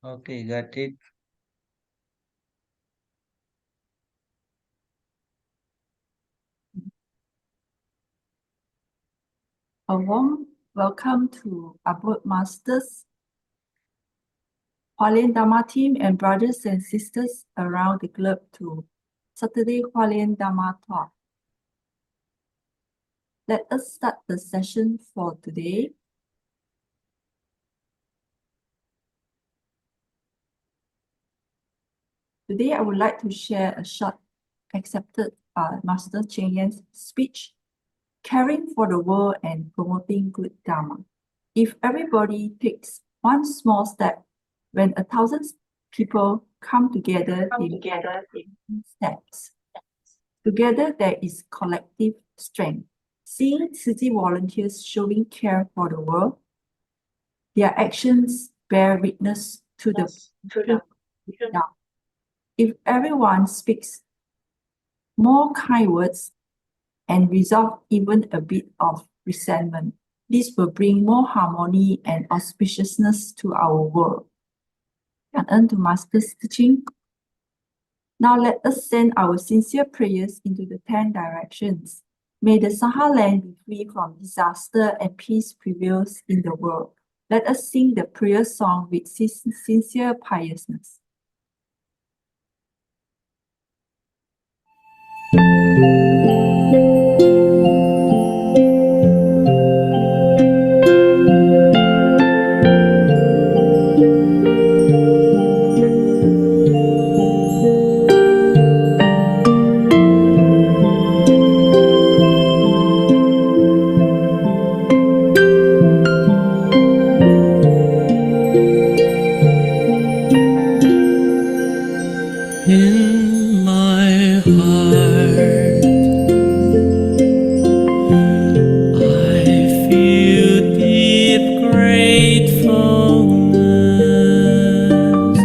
Okay, got it. A warm welcome to Abode Masters, Hualien Dharma team, and brothers and sisters around the globe to Saturday Hualien Dharma Talk. Let us start the session for today. Today, I would like to share a short accepted Master Cheng Yan's speech, Caring for the World and Promoting Good Dharma. If everybody takes one small step, when 1,000 people come together, they make steps. Together, there is collective strength. Seeing city volunteers showing care for the world, their actions bear witness to the now. If everyone speaks more kind words and resolve even a bit of resentment, this will bring more harmony and auspiciousness to our world.感恩to Master Su Ching. Now let us send our sincere prayers into the 10 directions. May the Sahara land be free from disaster and peace prevails in the world. Let us sing the prayer song with sincere piousness. In my heart, I feel deep gratefulness.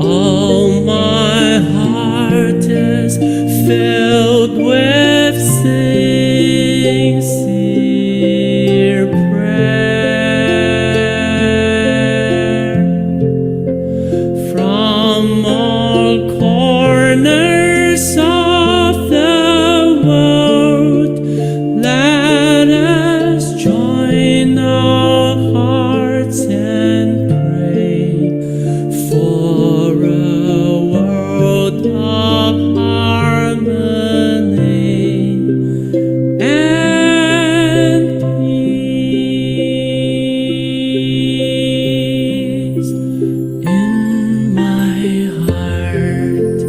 All my heart is filled with sincere prayer. From all corners of the world, let us join our hearts and pray for a world of harmony and peace. In my heart,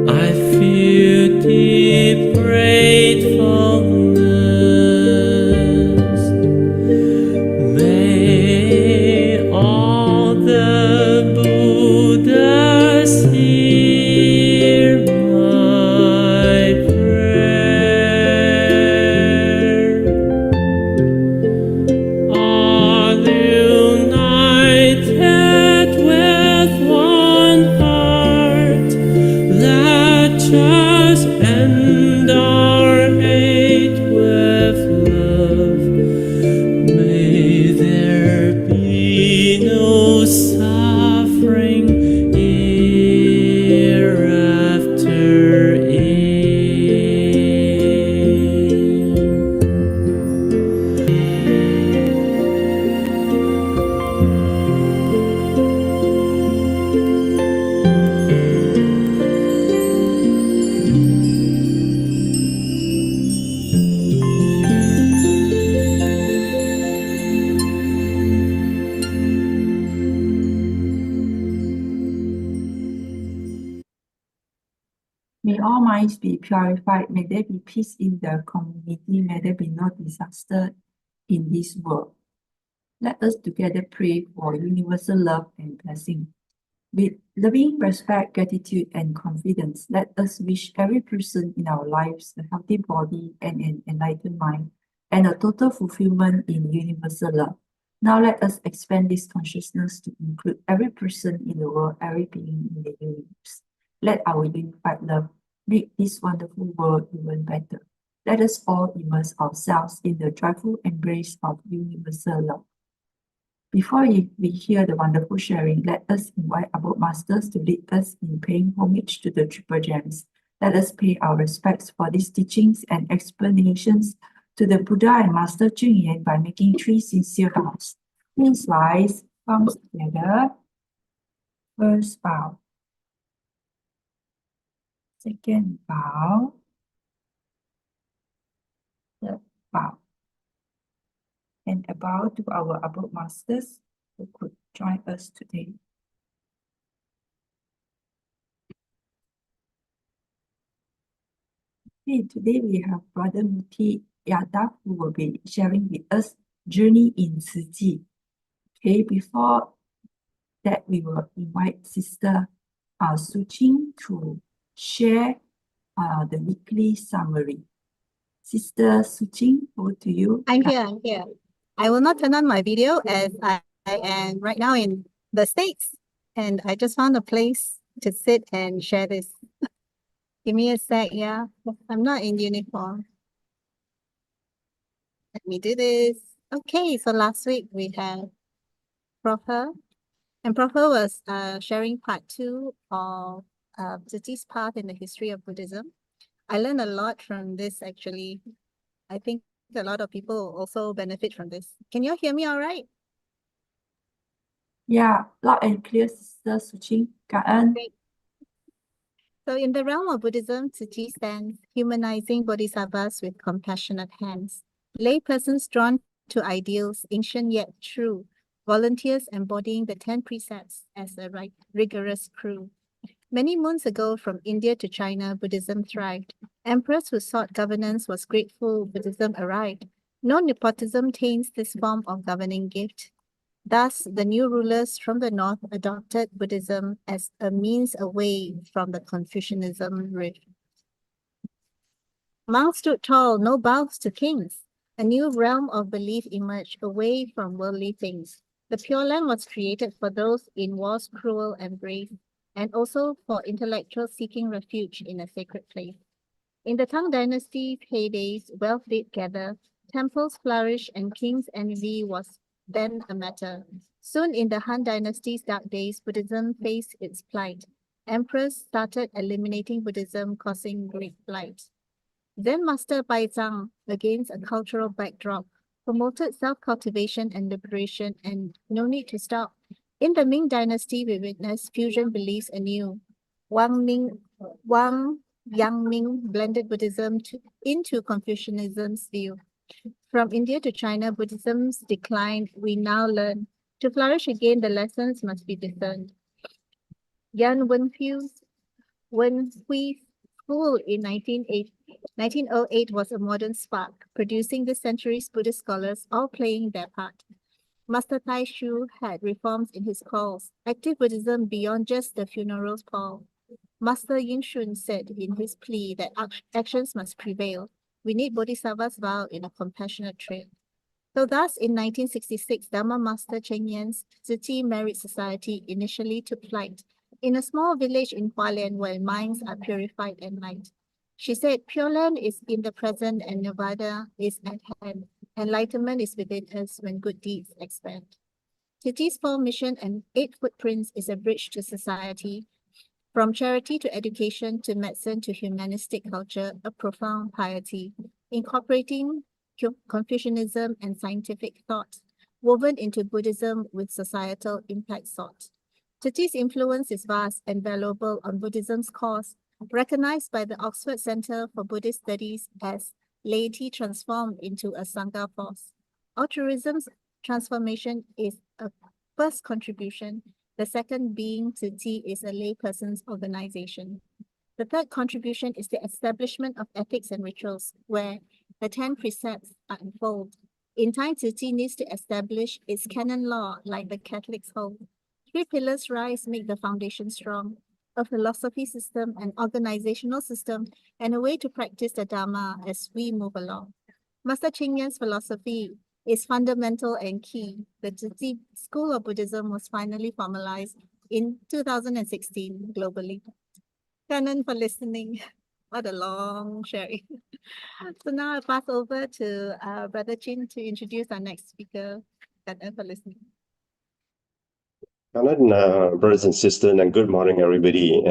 I feel deep gratefulness. May all the Buddhas hear my prayer. All united with one heart, let us end our hate with love. May there be no suffering hereafter. May all minds be purified. May there be peace in the community. May there be no disaster in this world. Let us together pray for universal love and blessing. With loving respect, gratitude, and confidence, let us wish every person in our lives a healthy body and an enlightened mind, and a total fulfillment in universal love. Now let us expand this consciousness to include every person in the world, every being in the universe. Let our unified love make this wonderful world even better. Let us all immerse ourselves in the joyful embrace of universal love. Before we hear the wonderful sharing, let us invite our both masters to lead us in paying homage to the Triple Gems. Let us pay our respects for these teachings and explanations to the Buddha and Master Ching Yen by making 3 sincere vows. Please rise, palms together. First bow. Second bow. Third bow. And a bow to our abode masters who could join us today. Okay, today we have Brother Moti Yadav who will be sharing with us Journey in Tzu Chi. Okay, before that we will invite Sister Su Ching to share the weekly summary. Sister Su Ching, over to you. I'm here. I will not turn on my video as I am right now in the States and I just found a place to sit and share this. Give me a sec, yeah. I'm not in uniform. Let me do this. Okay, so last week we had Prabha, and Prabha was sharing part 2 of Tzu Chi's path in the history of Buddhism. I learned a lot from this actually. I think a lot of people also benefit from this. Can you hear me all right? Yeah, loud and clear, Sister Su Ching. Gyan. Great. So in the realm of Buddhism, Tzu Chi stands humanizing bodhisattvas with compassionate hands, lay persons drawn to ideals, ancient yet true, volunteers embodying the 10 precepts as a rigorous crew. Many moons ago, from India to China, Buddhism thrived. Emperors who sought governance was grateful Buddhism arrived. No nepotism taints this form of governing gift. Thus, the new rulers from the north adopted Buddhism as a means away from the Confucianism rift. Monks stood tall, no bows to kings. A new realm of belief emerged away from worldly things. The Pure Land was created for those in war's cruel embrace, and also for intellectuals seeking refuge in a sacred place. In the Tang Dynasty's heydays, wealth did gather, temples flourished, and king's envy was then a matter. Soon in the Han Dynasty's dark days, Buddhism faced its plight. Emperors started eliminating Buddhism, causing great blight. Zen Master Bai Zhang, against a cultural backdrop, promoted self-cultivation and liberation, and no need to stop. In the Ming Dynasty, we witnessed fusion beliefs anew. Wang Yangming blended Buddhism into Confucianism's view. From India to China, Buddhism's decline, we now learn. To flourish again, the lessons must be discerned. Gyan Wenhui's school in 1908 was a modern spark, producing this century's Buddhist scholars, all playing their part. Master Tai Shu had reforms in his calls, active Buddhism beyond just the funeral's pall. Master Yin Shun said in his plea that actions must prevail. We need Bodhisattva's vow in a compassionate trail. So thus, in 1966, Dharma Master Cheng Yen's Tzu Chi Merit Society initially took flight in a small village in Hualien where minds are purified at night. She said, Pure Land is in the present and Nirvana is at hand. Enlightenment is within us when good deeds expand. Tzu Chi's 4 mission and 8 footprints is a bridge to society. From charity to education to medicine to humanistic culture, a profound piety, incorporating Confucianism and scientific thought, woven into Buddhism with societal impact sought. Tzu Chi's influence is vast and valuable on Buddhism's cause, recognized by the Oxford Center for Buddhist Studies as laity transformed into a Sangha force. Altruism's transformation is a first contribution. The second being Tzu Chi is a layperson's organization. The third contribution is the establishment of ethics and rituals, where the 10 precepts are unfolded. In time, Tzu Chi needs to establish its canon law like the Catholics hold. 3 pillars rise make the foundation strong, a philosophy system, an organizational system, and a way to practice the Dharma as we move along. Master Cheng Yen's philosophy is fundamental and key. The Tzu Chi School of Buddhism was finally formalized in 2016 globally. Kanan for listening. What a long sharing. So now I pass over to Brother Chin to introduce our next speaker. Thank you for listening. Brothers and sisters, and good morning, everybody.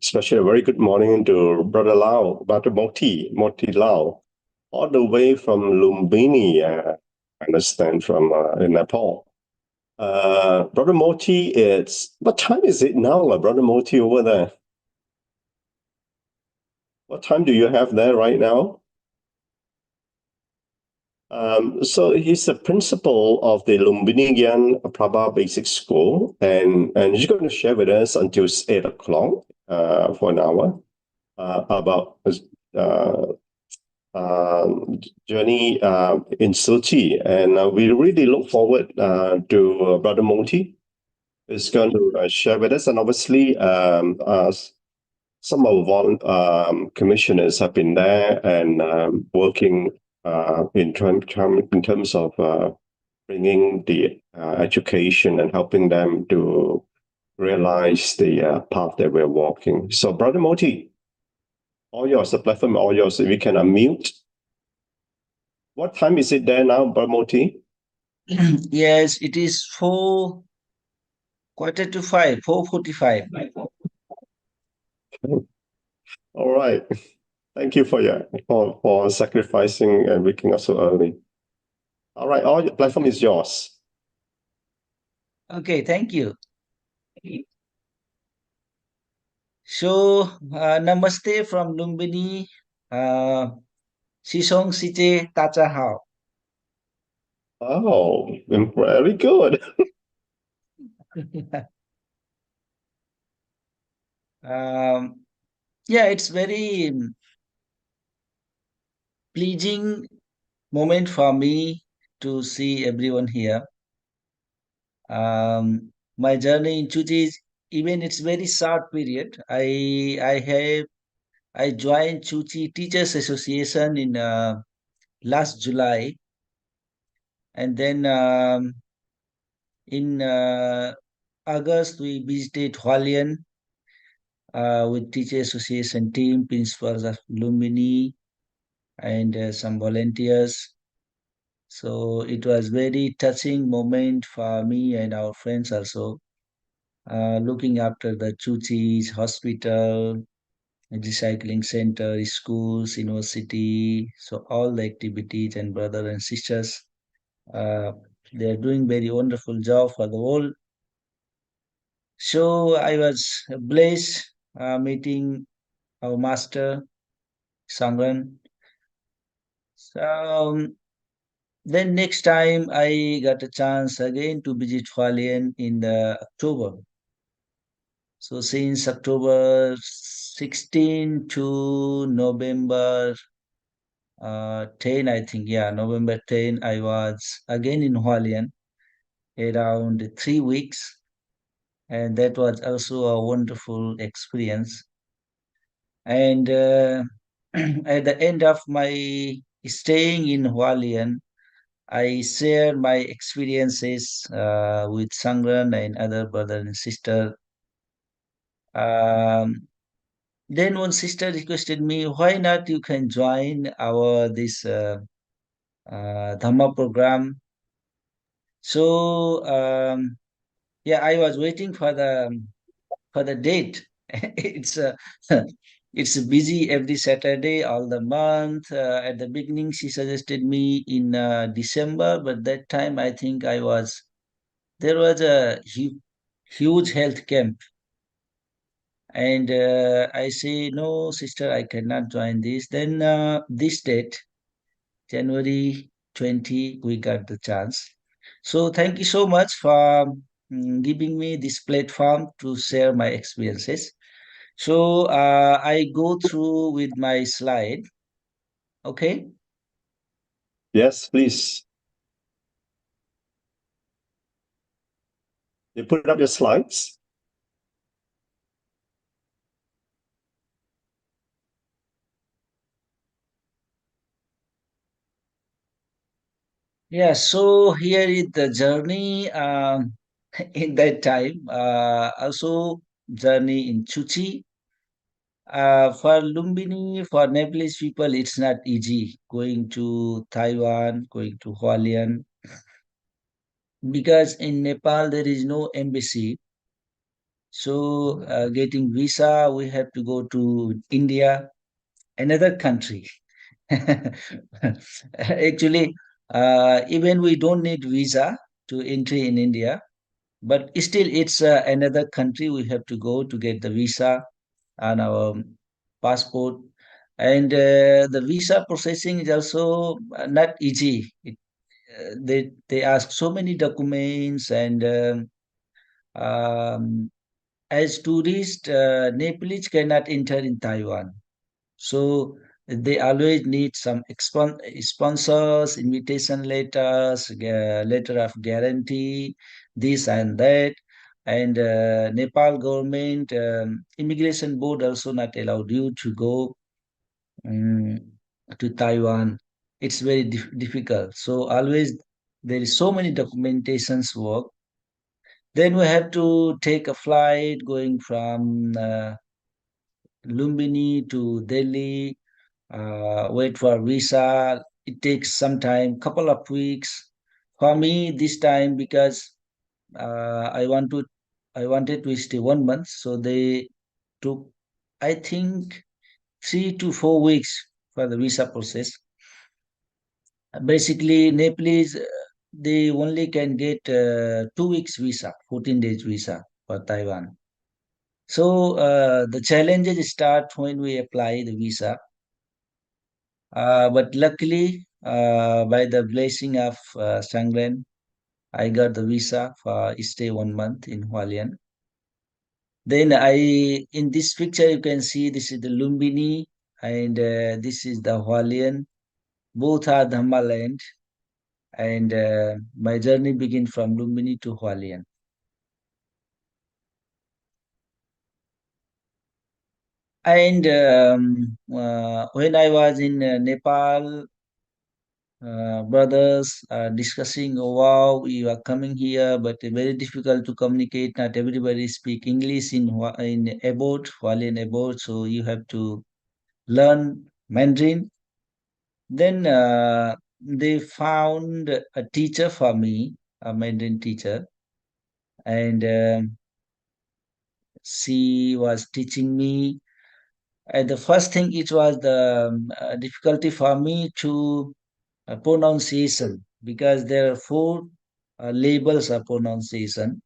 Especially a very good morning to Brother Lau, Brother Moti Lau, all the way from Lumbini, I understand, from in Nepal. Brother Moti, what time is it now, Brother Moti, over there? What time do you have there right now? So he's the principal of the Lumbini Gyan Prabha Basic School, and he's going to share with us until 8 o'clock for an hour about uh, journey in Tzu Chi. And we really look forward to Brother Moti is going to share with us. And obviously, some of our commissioners have been there and working in terms of bringing the education and helping them to realize the path that we're walking. So, Brother Moti, all yours, the platform, all yours. If we can unmute. What time is it there now, Brother Moti? Yes, it is 4:45, 4:45. All right. Thank you for sacrificing and waking up so early. All right, all your platform is yours. Okay, thank you. So, namaste from Lumbini. Sisong Siche Tacha Hao. Oh, very good. Yeah, it's very pleasing moment for me to see everyone here. My journey in Tzu Chi is, even it's very short period. I joined Tzu Chi Teachers Association in last July, and then in August we visited Hualien with Teacher Association team, principals of Lumbini, and some volunteers. So it was very touching moment for me and our friends also, looking after the Tzu Chi's hospital, recycling center, schools, university. So all the activities and brothers and sisters, they are doing very wonderful job for the world. So I was blessed meeting our master, Sangran. So then next time I got a chance again to visit Hualien in the October. So since October 16 to November 10, I think, yeah, November 10, I was again in Hualien around 3 weeks. And that was also a wonderful experience. And at the end of my staying in Hualien, I share my experiences with Sangran and other brother and sister. Then one sister requested me, why not you can join our this Dhamma program. So yeah, I was waiting for the date. It's it's busy every Saturday all the month. At the beginning, she suggested me in December, but that time I think there was a huge health camp, and I say no, sister, I cannot join this. Then this date, January 20, we got the chance. So thank you so much for giving me this platform to share my experiences. So I go through with my slide. Okay. Yes, please. You put up your slides. Yeah. So here is the journey in that time. Also journey in Tzu Chi. For Lumbini, for Nepalese people, it's not easy going to Taiwan, going to Hualien, because in Nepal there is no embassy. So getting visa, we have to go to India, another country. Actually, even we don't need visa to entry in India, but still it's another country we have to go to get the visa and our passport. And the visa processing is also not easy. They ask so many documents, and as tourists, Nepalese cannot enter in Taiwan. So they always need some sponsors, invitation letters, letter of guarantee, this and that. And Nepal government, immigration board also not allowed you to go um, to Taiwan. It's very difficult. So always there is so many documentations work. Then we have to take a flight going from Lumbini to Delhi, wait for visa. It takes some time, couple of weeks. For me, this time because I wanted to stay 1 month, so they took, I think, 3 to 4 weeks for the visa process. Basically, Nepalese they only can get 2 weeks visa, 14 days visa for Taiwan. So the challenges start when we apply the visa. But luckily, by the blessing of Sangren, I got the visa for stay 1 month in Hualien. Then in this picture, you can see this is the Lumbini and this is the Hualien. Both are Dhamma land. And my journey began from Lumbini to Hualien. And when I was in Nepal, brothers are discussing, oh, wow, you are coming here, but very difficult to communicate. Not everybody speak English in abroad, while in abroad, so you have to learn Mandarin. Then they found a teacher for me, a Mandarin teacher, and she was teaching me. And the first thing it was the difficulty for me to pronunciation, because there are four labels of pronunciation.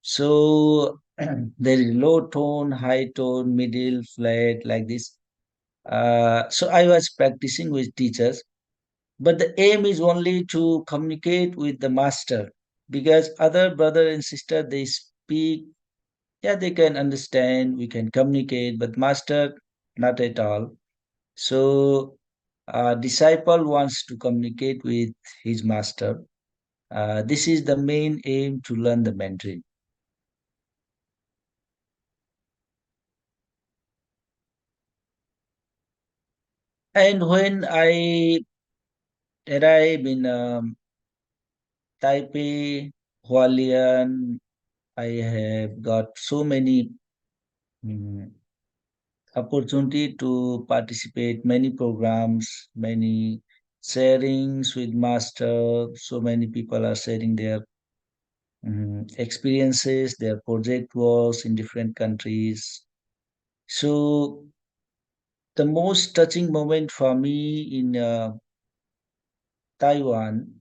So there is low tone, high tone, middle, flat, like this. So I was practicing with teachers, but the aim is only to communicate with the master, because other brother and sister they speak, yeah, they can understand, we can communicate, but master not at all. So a disciple wants to communicate with his master. This is the main aim to learn the Mandarin. And when I arrived in Taipei, Hualien, I have got so many mm, opportunity to participate many programs, many sharings with master. So many people are sharing their experiences, their project works in different countries. So the most touching moment for me in Taiwan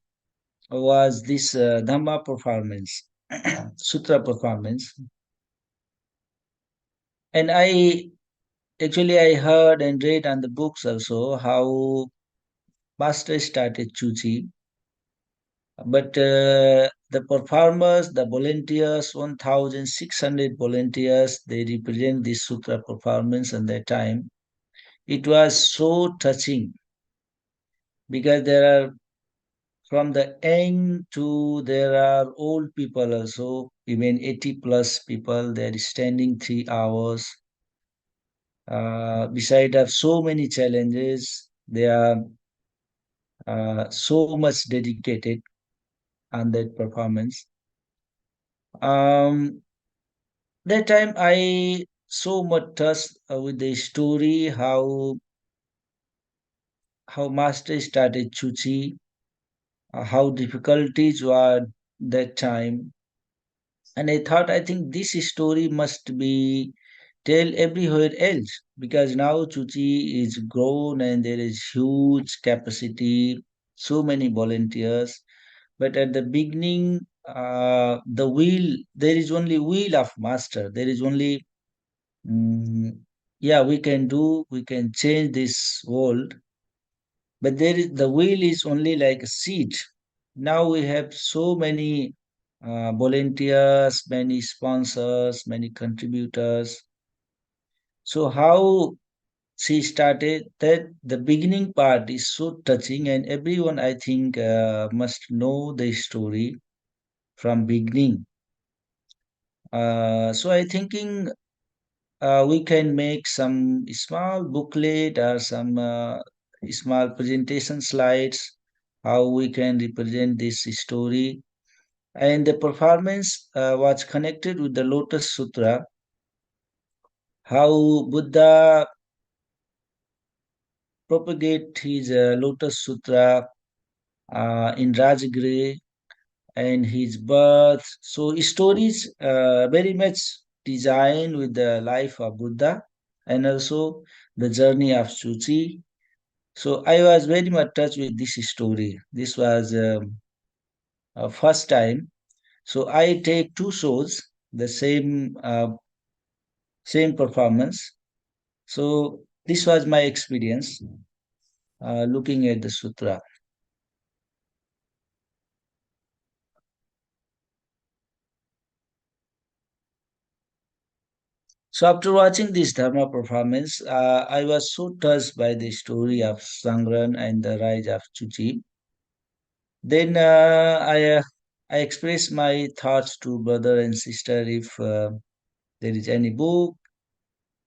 was this Dhamma performance, Sutra performance. And I heard and read on the books also how Master started Tzu Chi. But the performers, the volunteers, 1,600 volunteers, they represent this Sutra performance at that time. It was so touching because there are from the young to there are old people also, even 80 plus people, they're standing 3 hours. Beside of so many challenges, they are so much dedicated on that performance. Um, that time I so much touched with the story how Master started Tzu Chi, how difficulties were that time. And I thought, I think this story must be tell everywhere else because now Tzu Chi is grown and there is huge capacity, so many volunteers. But at the beginning, the wheel, there is only wheel of master. There is only, yeah, we can change this world, but there is the wheel is only like a seed. Now we have so many volunteers, many sponsors, many contributors. So how she started that the beginning part is so touching, and everyone I think must know the story from beginning. So I thinking we can make some small booklet or some small presentation slides how we can represent this story. And the performance was connected with the Lotus Sutra, how Buddha propagate his Lotus Sutra in Rajagriha and his birth. So stories very much designed with the life of Buddha and also the journey of Su Chi. So I was very much touched with this story. This was first time. So I take two shows, the same performance. So this was my experience looking at the sutra. So after watching this Dharma performance, I was so touched by the story of Sangran and the rise of Chuchi. Then I expressed my thoughts to brother and sister if there is any book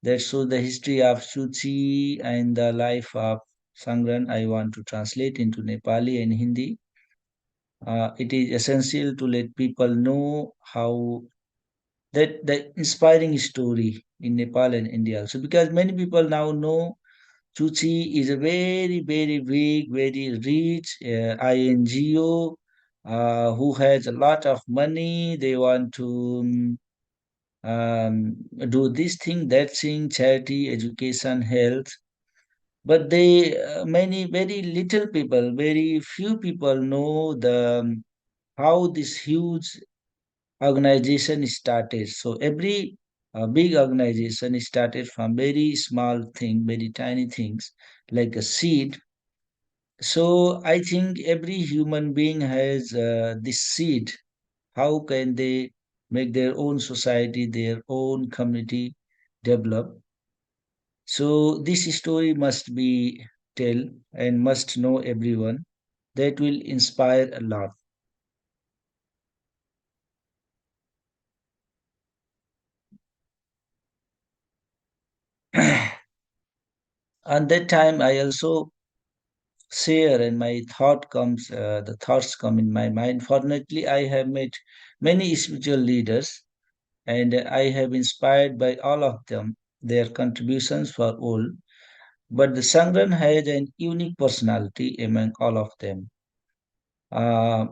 that shows the history of Chuchi and the life of Sangran. I want to translate into Nepali and Hindi. It is essential to let people know how that the inspiring story in Nepal and India also because many people now know Chuchi is a very, very big, very rich INGO who has a lot of money. They want to do this thing, that thing, charity, education, health. But they, many, very little people, very few people know the how this huge organization started. So every big organization started from very small thing, very tiny things like a seed. So I think every human being has this seed. How can they make their own society, their own community develop? So this story must be tell and must know everyone. That will inspire a lot. And that time I also share and my the thoughts come in my mind. Fortunately, I have met many spiritual leaders and I have inspired by all of them, their contributions for all. But the Sangran has an unique personality among all of them. Uh,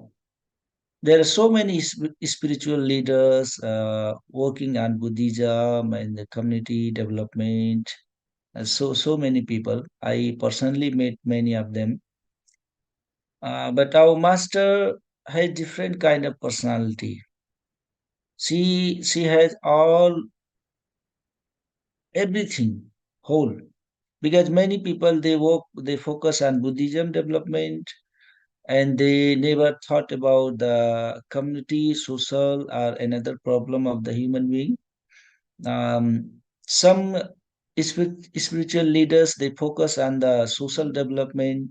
there are so many spiritual leaders working on Buddhism and the community development. So many people. I personally met many of them. But our master has different kind of personality. She has all everything whole because many people they focus on Buddhism development and they never thought about the community, social or another problem of the human being. Some spiritual leaders they focus on the social development,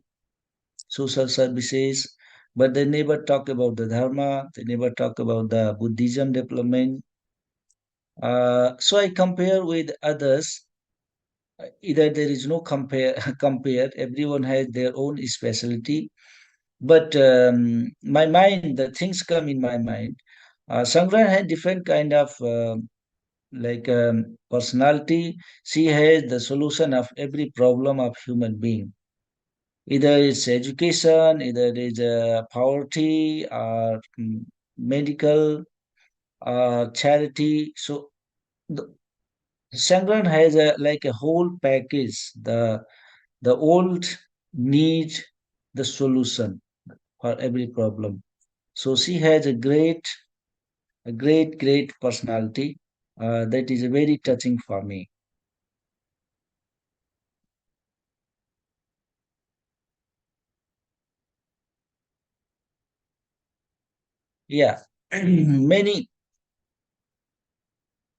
social services, but they never talk about the dharma, they never talk about the Buddhism development. So I compare with others. Either there is no compare compare. Everyone has their own specialty. But my mind, the things come in my mind. Sangran had different kind of personality. She has the solution of every problem of human being. Either it's education, either it is poverty, or medical, charity. So the Sangran has a whole package. The old need the solution for every problem. So she has a great personality. That is very touching for me. Yeah, many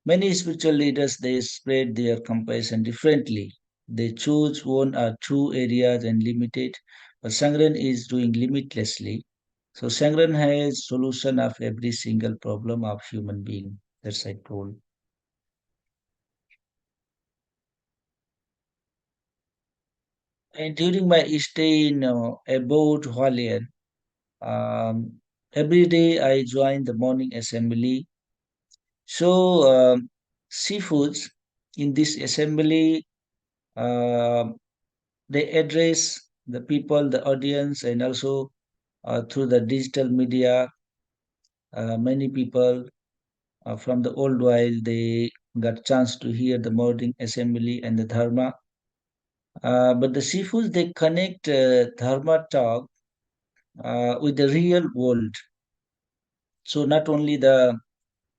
many spiritual leaders they spread their compassion differently. They choose one or two areas and limit it, but Sangren is doing limitlessly. So Sangren has solution of every single problem of human being. That's I told. And during my stay in abode Hualien, every day I join the morning assembly. So seafoods in this assembly, uh, they address the people, the audience, and also through the digital media. Many people from the old while they got chance to hear the morning assembly and the dharma. But the seafoods they connect dharma talk with the real world. So not only the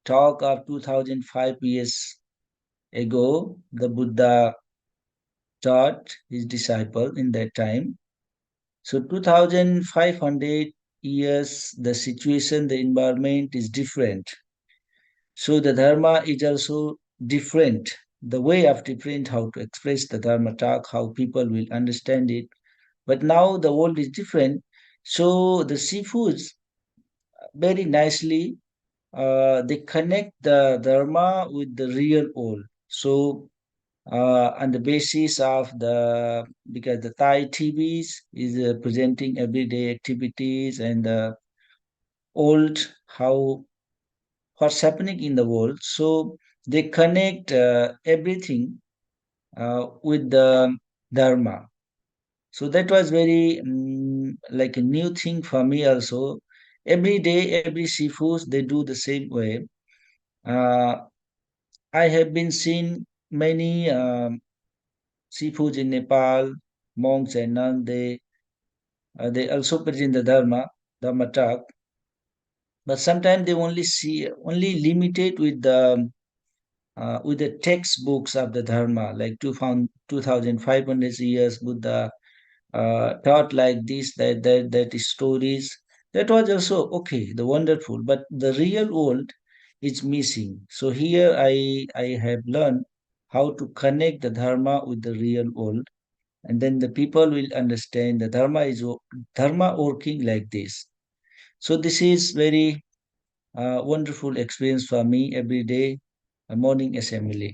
talk of 2005 years ago, the Buddha taught his disciple in that time. So 2500 years, the situation, the environment is different. So the dharma is also different. The way of different how to express the dharma talk, how people will understand it. But now the world is different. So the seafoods very nicely they connect the dharma with the real world. So on the basis of the because the Thai TVs is presenting everyday activities and the old how what's happening in the world. So they connect everything with the dharma. So that was very like a new thing for me also. Every day, every seafood they do the same way. Uh, I have been seeing many seafoods in Nepal, monks and nuns. They also present the dharma talk, but sometimes they only limited with the textbooks of the dharma, like 2,500 years Buddha taught like this, that is stories. That was also okay, the wonderful, but the real world is missing. So here I have learned how to connect the dharma with the real world, and then the people will understand the dharma working like this. So this is very wonderful experience for me every day, a morning assembly.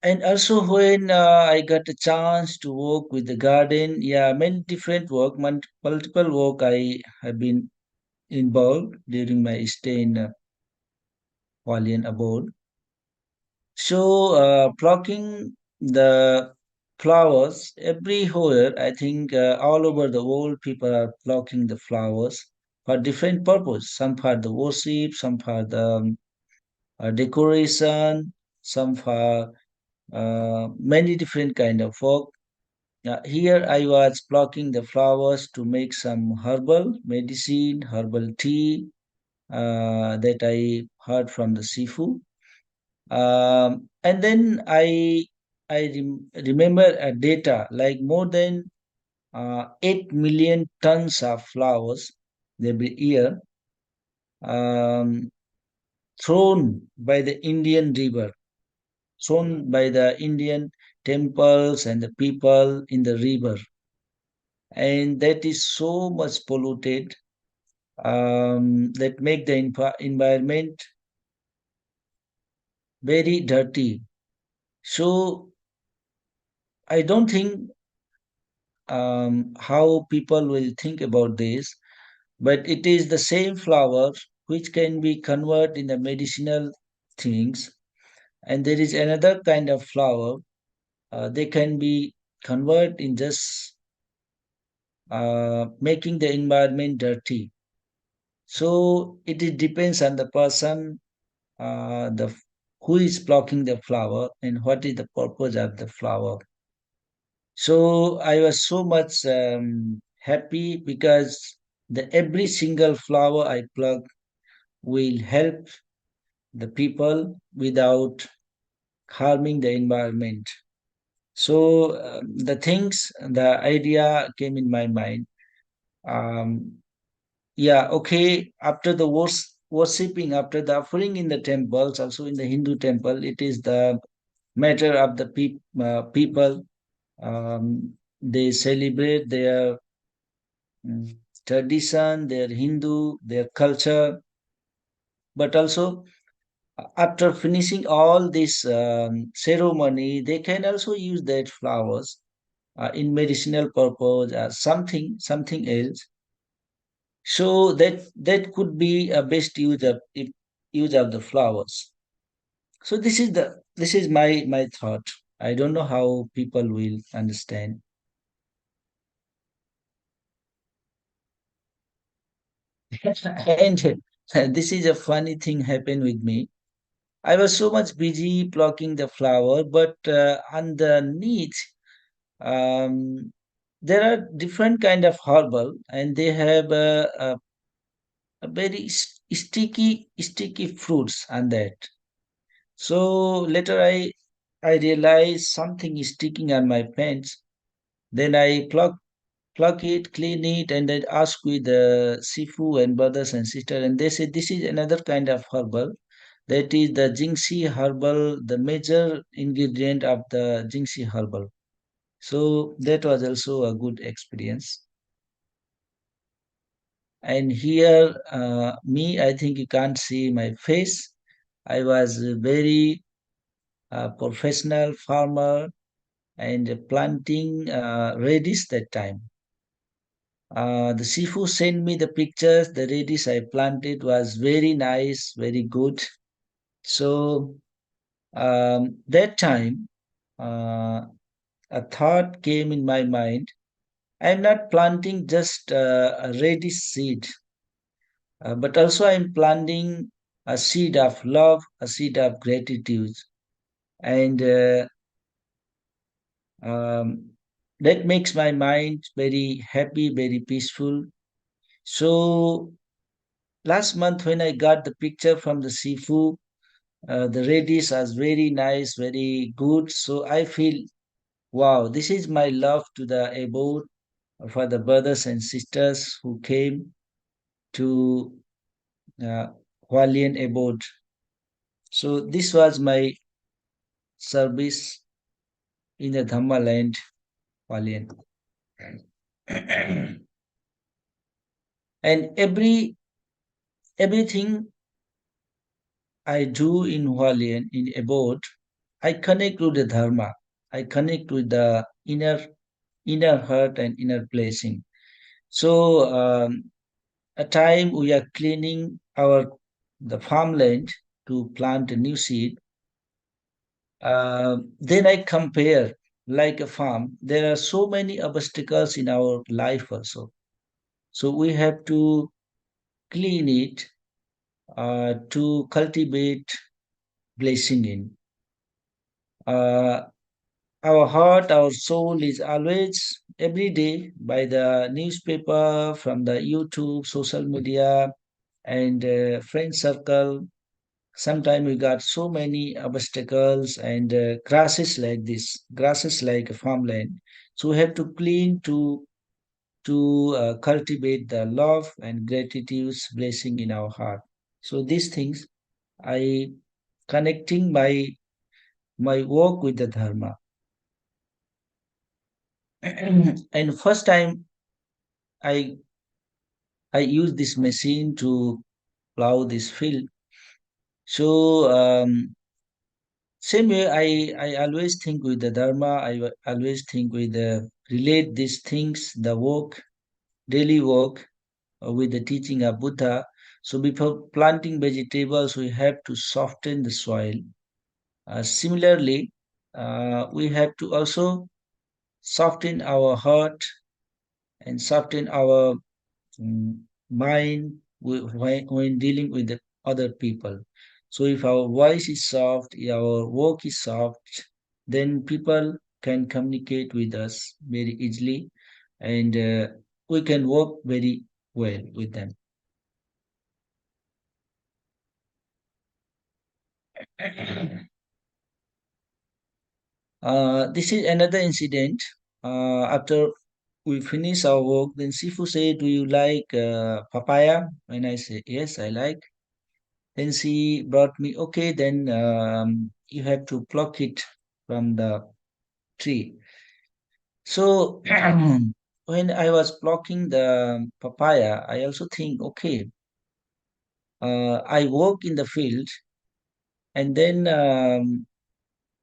And also when I got a chance to work with the garden, yeah, many different work, multiple work I have been involved during my stay in Hualien abode. So plucking the flowers everywhere, I think all over the world people are plucking the flowers for different purpose. Some for the worship, some for the decoration, some for many different kind of work. Here I was plucking the flowers to make some herbal medicine, herbal tea that I heard from the Sifu. And then I remember a data like more than 8 million tons of flowers every year um, thrown by the Indian river, thrown by the Indian temples and the people in the river, and that is so much polluted that make the environment very dirty. So I don't think how people will think about this, but it is the same flower which can be converted in the medicinal things. And there is another kind of flower, they can be converted in just making the environment dirty. So it depends on the person, who is plucking the flower and what is the purpose of the flower. So I was so much happy because the every single flower I pluck will help the people without harming the environment. So the idea came in my mind. Um, yeah, okay. After the worshipping, after the offering in the temples, also in the Hindu temple, it is the matter of the people. They celebrate their mm, tradition, their Hindu, their culture, but also after finishing all this ceremony, they can also use that flowers in medicinal purpose or something else. So that could be a best use of the flowers. So this is my thought. I don't know how people will understand. And this is a funny thing happened with me. I was so much busy plucking the flower, but underneath, um, there are different kind of herbal, and they have a very sticky fruits on that. So later I realized something is sticking on my pants. Then I pluck it, clean it, and then ask with the sifu and brothers and sisters, and they said this is another kind of herbal. That is the Jingxi herbal, the major ingredient of the Jingxi herbal. So that was also a good experience. And here, I think you can't see my face. I was a very professional farmer and planting radish that time. The Sifu sent me the pictures. The radish I planted was very nice, very good. So that time, a thought came in my mind. I'm not planting just a radish seed, but also I'm planting a seed of love, a seed of gratitude, and um, that makes my mind very happy, very peaceful. So last month when I got the picture from the Sifu, the radish was very nice, very good. So I feel, wow, this is my love to the abode for the brothers and sisters who came to uh, Hualien abode. So this was my service in the Dhamma land, Hualien. And everything I do in Hualien, in abode, I connect with the Dharma. I connect with the inner heart and inner blessing. So a time we are cleaning the farmland to plant a new seed. Then I compare like a farm. There are so many obstacles in our life also. So we have to clean it to cultivate blessing in. Uh, our heart, our soul is always every day by the newspaper, from the YouTube, social media, and friend circle. Sometimes we got so many obstacles and grasses like this, grasses like a farmland. So we have to clean to cultivate the love and gratitude's blessing in our heart. So these things I connecting my work with the dharma. And first time I I use this machine to plow this field. So same way, I always think with the Dharma, always think with the relate these things, the work, daily work with the teaching of Buddha. So before planting vegetables, we have to soften the soil. Similarly, we have to also soften our heart and soften our mind when dealing with the other people. So if our voice is soft, if our work is soft, then people can communicate with us very easily, and we can work very well with them. This is another incident. After we finish our work, then Sifu say, "Do you like papaya?" And I say, "Yes, I like." Then she brought me, "Okay, then you have to pluck it from the tree." So when I was plucking the papaya, I also think, okay, I work in the field, and then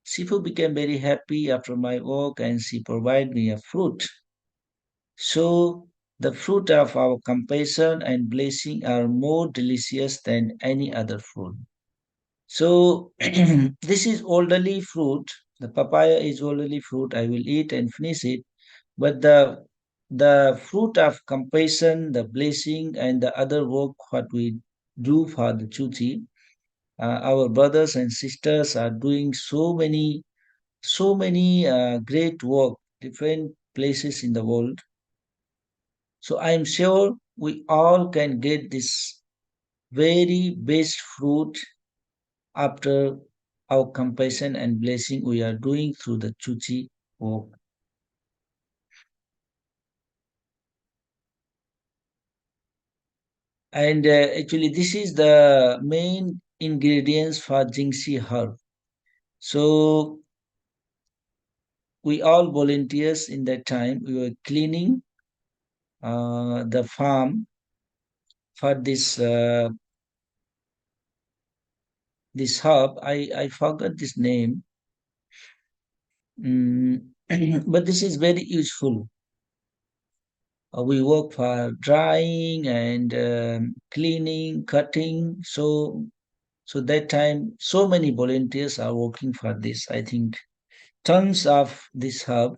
Sifu became very happy after my work, and she provided me a fruit. So the fruit of our compassion and blessing are more delicious than any other fruit. So this is elderly fruit. The papaya is elderly fruit. I will eat and finish it. But the fruit of compassion, the blessing, and the other work what we do for the Chuchi, our brothers and sisters are doing so many great work, different places in the world. So I am sure we all can get this very best fruit after our compassion and blessing we are doing through the Chuchi work. And actually, this is the main ingredients for Jingxi herb. So we all volunteers in that time. We were cleaning the farm for this herb. I forgot this name. Mm, but this is very useful. We work for drying and cleaning, cutting. So that time, so many volunteers are working for this. I think tons of this herb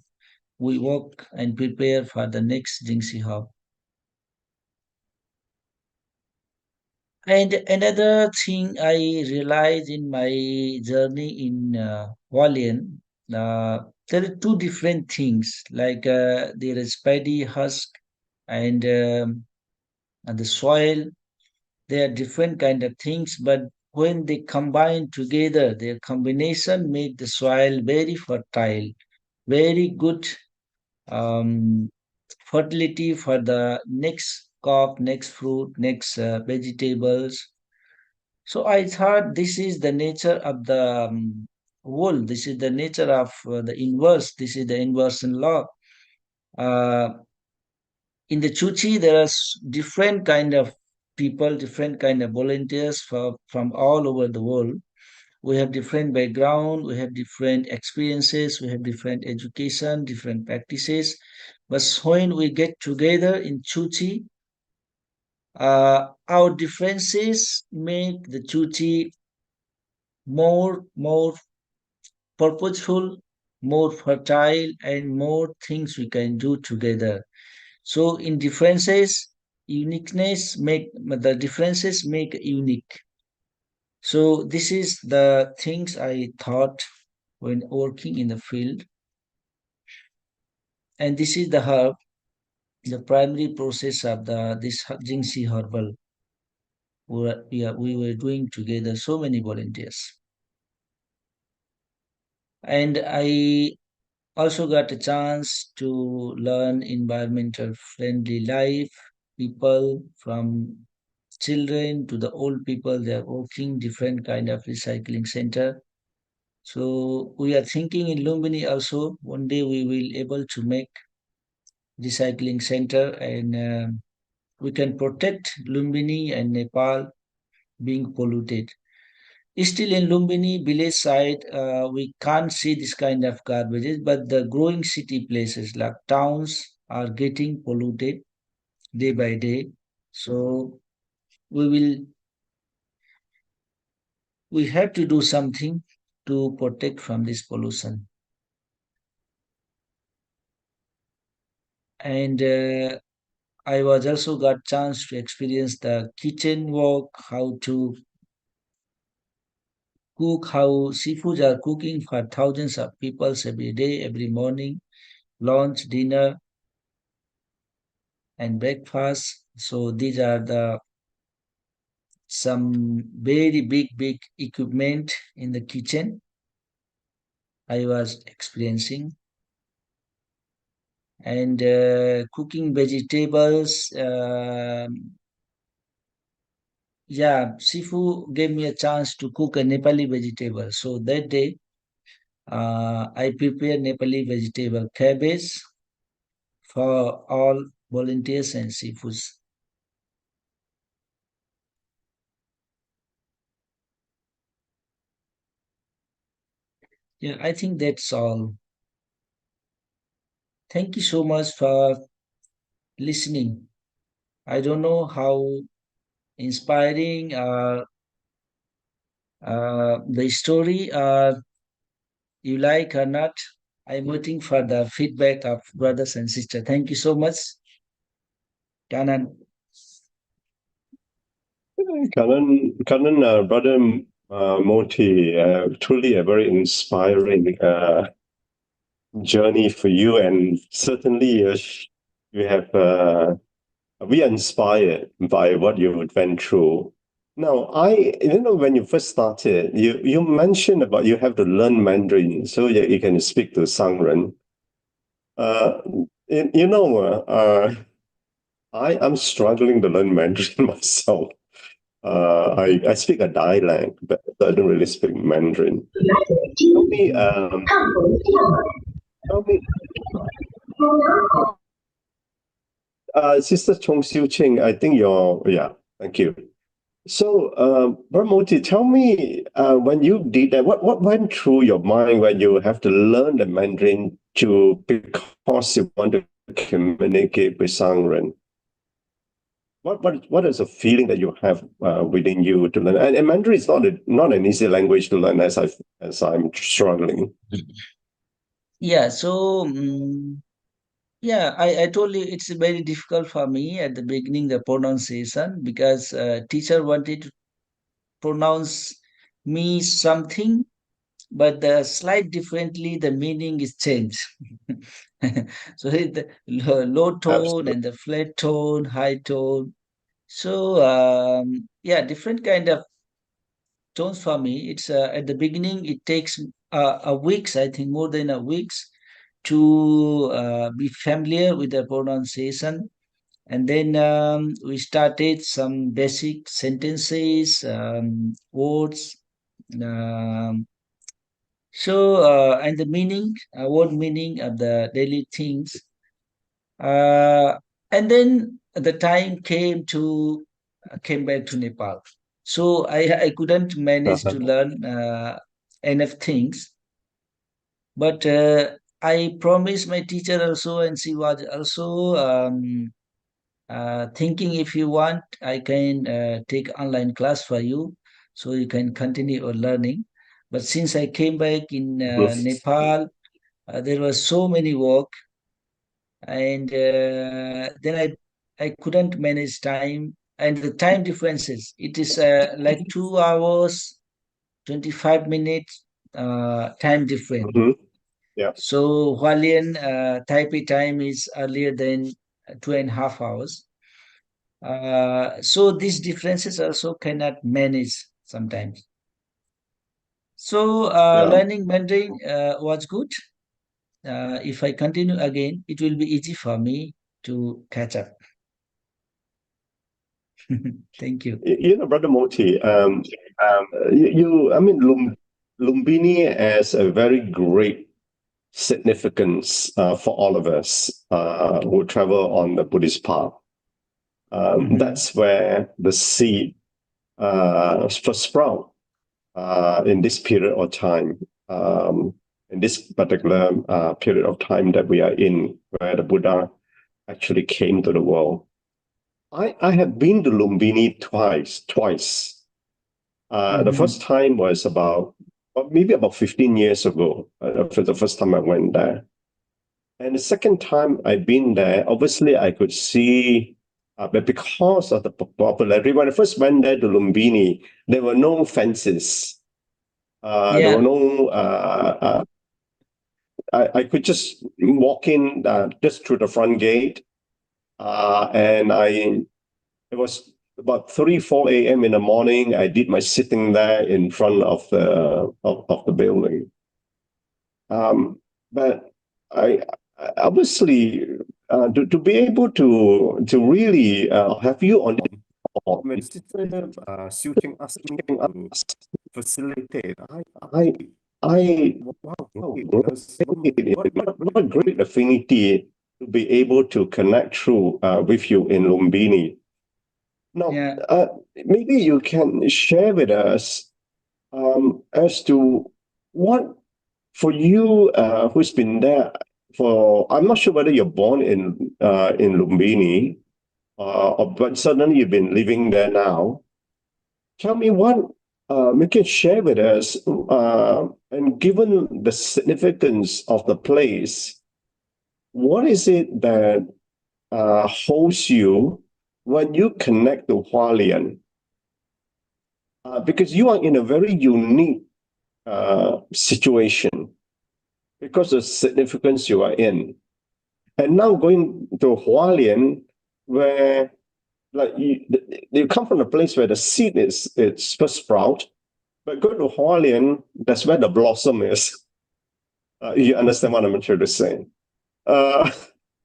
we work and prepare for the next Jingxi herb. And another thing I realized in my journey in Hualien, there are two different things. Like there is paddy husk and the soil. They are different kind of things, but when they combine together, their combination make the soil very fertile, very good um, fertility for the next crop, next fruit, next vegetables. So I thought this is the nature of the world. This is the nature of the inverse. This is the inversion law. Uh, in the Chuchi, there are different kind of people, different kind of volunteers from all over the world. We have different background, we have different experiences, we have different education, different practices. But when we get together in Chuchi, our differences make the Chuchi more purposeful, more fertile, and more things we can do together. So in differences, uniqueness make the differences make unique. So this is the things I thought when working in the field. And this is the herb, the primary process of this Jingxi herbal. We were doing together, so many volunteers. And I also got a chance to learn environmental friendly life. People from children to the old people, they are working different kind of recycling center. So we are thinking in Lumbini also one day we will able to make recycling center, and we can protect Lumbini and Nepal being polluted. Still in Lumbini village side, we can't see this kind of garbages, but the growing city places like towns are getting polluted day by day. So we have to do something to protect from this pollution. And I was also got chance to experience the kitchen work, how to cook, how seafoods are cooking for thousands of people every day, every morning, lunch, dinner, and breakfast. So these are the some very big equipment in the kitchen I was experiencing. And cooking vegetables. Yeah, Sifu gave me a chance to cook a Nepali vegetable. So that day, I prepared Nepali vegetable cabbage for all volunteers and Sifus. Yeah, I think that's all. Thank you so much for listening. I don't know how inspiring the story you like or not. I'm waiting for the feedback of brothers and sisters. Thank you so much, Kanan. Kanan, brother Moti, truly a very inspiring journey for you, and certainly you have we are inspired by what you went through. Now, when you first started, you mentioned about you have to learn Mandarin so that you can speak to Sangren. Uh, I am struggling to learn Mandarin myself. I speak a dialect, but I don't really speak Mandarin. Tell me, tell me, Sister Su Ching, I think thank you. So, Moti, tell me, when you did that, what went through your mind when you have to learn the Mandarin because you want to communicate with Sangren? What is the feeling that you have within you to learn? And Mandarin is not an easy language to learn as I'm struggling. Yeah, so yeah, I told you it's very difficult for me at the beginning the pronunciation because teacher wanted to pronounce me something, but the slight differently the meaning is changed. So the low tone Absolutely. and the flat tone, high tone. So yeah, different kind of tones for me. It's at the beginning it takes a weeks, I think more than a weeks to be familiar with the pronunciation. And then we started some basic sentences, words. Um, and the meaning, word meaning of the daily things. Uh, and then the time came back to Nepal. So I couldn't manage to learn enough things. But I promised my teacher also, and she was also thinking if you want, I can take online class for you, so you can continue your learning. But since I came back in Nepal, there was so many work, and then I couldn't manage time, and the time differences. It is like 2 hours, 25 minutes time difference. Mhm. Yeah. So Hualien Taipei time is earlier than 2.5 hours. So these differences also cannot manage sometimes. So Yeah. learning Mandarin was good. If I continue again, it will be easy for me to catch up. Thank you. Brother Moti, I mean, Lumbini has a very great significance for all of us who travel on the Buddhist path. That's where the seed first sprout in this period of time, in this particular period of time that we are in, where the Buddha actually came to the world. I have been to Lumbini twice. The first time was maybe about 15 years ago, for the first time I went there. And the second time I've been there, obviously I could see, but because of the popularity, when I first went there to Lumbini, there were no fences. There Yeah, were no, I could just walk in just through the front gate. It was about 3, 4 a.m. in the morning. I did my sitting there in front of the building. But obviously, to be able to really have you on when Sister Su Ching asked me to facilitate, I, wow, what a great affinity to be able to connect through with you in Lumbini. Now, yeah, maybe you can share with us as to what, for you who's been there for, I'm not sure whether you're born in Lumbini, but certainly you've been living there now. Tell me what you can share with us, and given the significance of the place, what is it that holds you when you connect to Hualien? Because you are in a very unique situation because of the significance you are in. And now going to Hualien, where like you come from a place where the seed is it's first sprout, but go to Hualien, that's where the blossom is. You understand what I'm trying to say? Uh,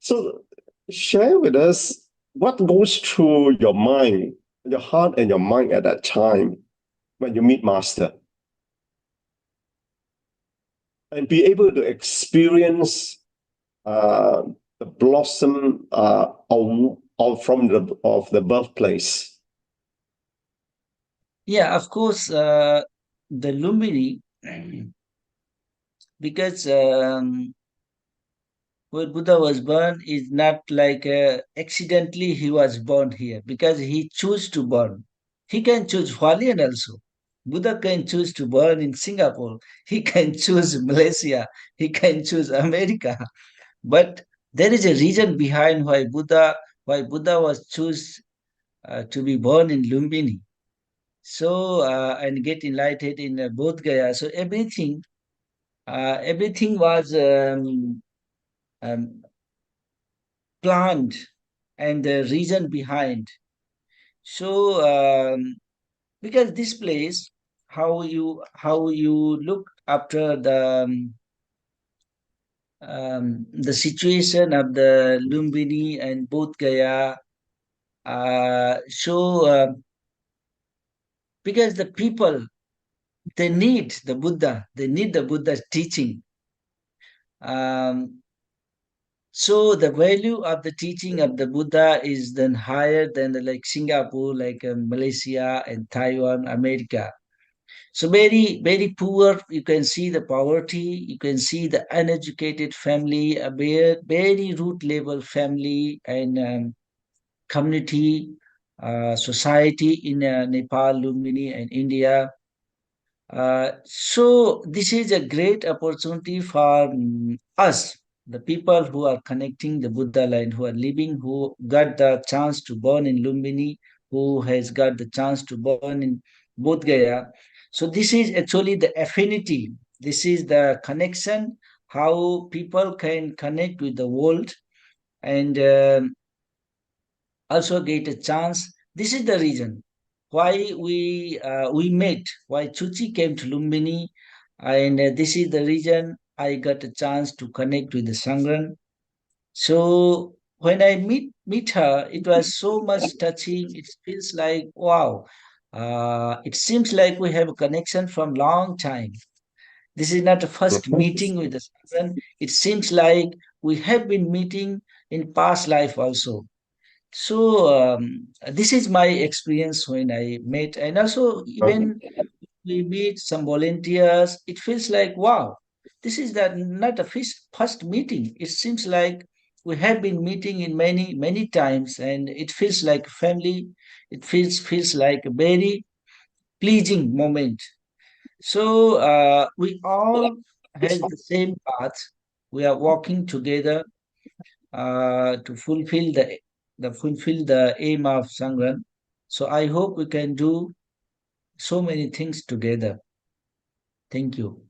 so share with us what goes through your mind, your heart and your mind at that time when you meet Master, and be able to experience the blossom of the birthplace. yeah. Of course, the Lumbini, because where Buddha was born is not like accidentally he was born here because he chose to born. He can choose Hualien also. Buddha can choose to born in Singapore. He can choose Malaysia. He can choose America. But there is a reason behind why Buddha was choose to be born in Lumbini. So and get enlightened in Bodh Gaya. So everything was um, planned and the reason behind. So because this place, how you look after the situation of the Lumbini and Bodh Gaya, so because the people they need the Buddha's teaching. Um, So the value of the teaching of the Buddha is then higher than like Singapore, like Malaysia and Taiwan, America. So very, very poor. You can see the poverty. You can see the uneducated family, a very, very root level family and community, society in Nepal, Lumbini, and India. So this is a great opportunity for us, the people who are connecting the Buddha line, who are living, who got the chance to born in Lumbini, who has got the chance to born in Bodh Gaya. So this is actually the affinity. This is the connection, how people can connect with the world and also get a chance. This is the reason why we met, why Chuchi came to Lumbini, and this is the reason I got a chance to connect with the Sangren. So when I meet her, it was so much touching. It feels like wow. It seems like we have a connection from long time. This is not a first meeting with the Sangren. It seems like we have been meeting in past life also. So this is my experience when I met, and also even we meet some volunteers. It feels like wow, this is that not a first meeting. It seems like we have been meeting in many times, and it feels like family. It feels like a very pleasing moment. So we all has the same path. We are walking together to fulfill the aim of Sangran. So I hope we can do so many things together. Thank you.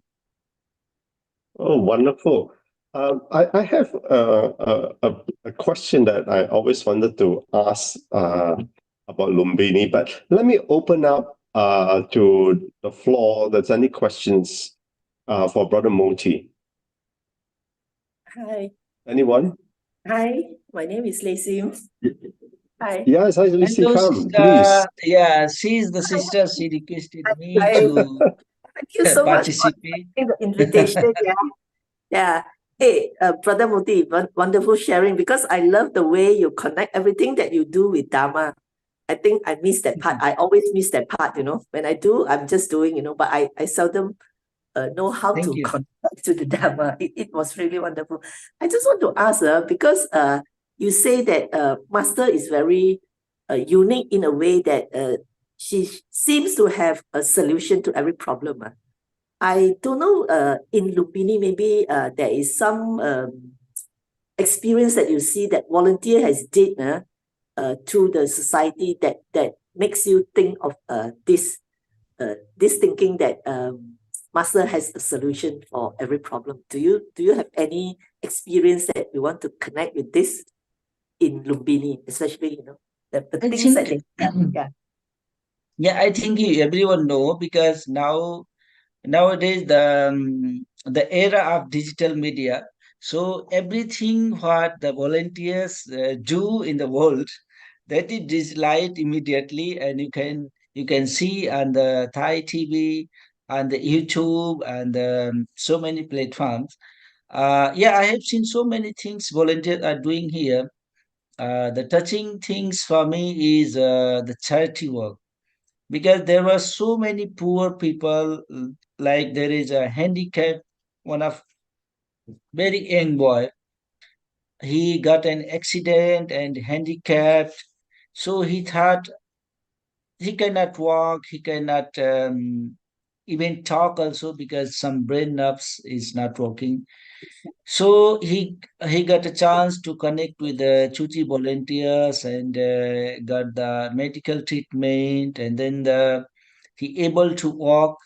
Oh, wonderful. I have a question that I always wanted to ask about Lumbini, but let me open up to the floor. There's any questions for Brother Moti? Hi. Anyone? Hi, my name is Lei Sim. Hi. Yes, hi, Lucy, Hello, come, please. sister. Yeah, she is the sister. She requested me Hi. to Thank you so much for participate. the invitation. Yeah. Yeah. Hey, Brother Moti, wonderful sharing because I love the way you connect everything that you do with Dharma. I think I miss that part. I always miss that part, When I do, I'm just doing, but I seldom know how Thank to you. connect to the Dharma. It was really wonderful. I just want to ask, because you say that Master is very unique in a way that she seems to have a solution to every problem. I don't know, in Lumbini, maybe there is some experience that you see that volunteer has did to the society that makes you think of this thinking that Master has a solution for every problem. Do you have any experience that you want to connect with this in Lumbini, especially the I things that think, they have? Yeah. yeah, I think everyone know because nowadays the era of digital media. So everything what the volunteers do in the world, that is digitalized immediately, and you can see on the Thai TV and the YouTube and so many platforms. Yeah, I have seen so many things volunteers are doing here. The touching things for me is the charity work because there were so many poor people. Like there is a handicap, one of very young boy. He got an accident and handicapped, so he thought he cannot walk, he cannot even talk also because some brain nerves is not working. So he got a chance to connect with the Chuchi volunteers and got the medical treatment, and then he able to walk,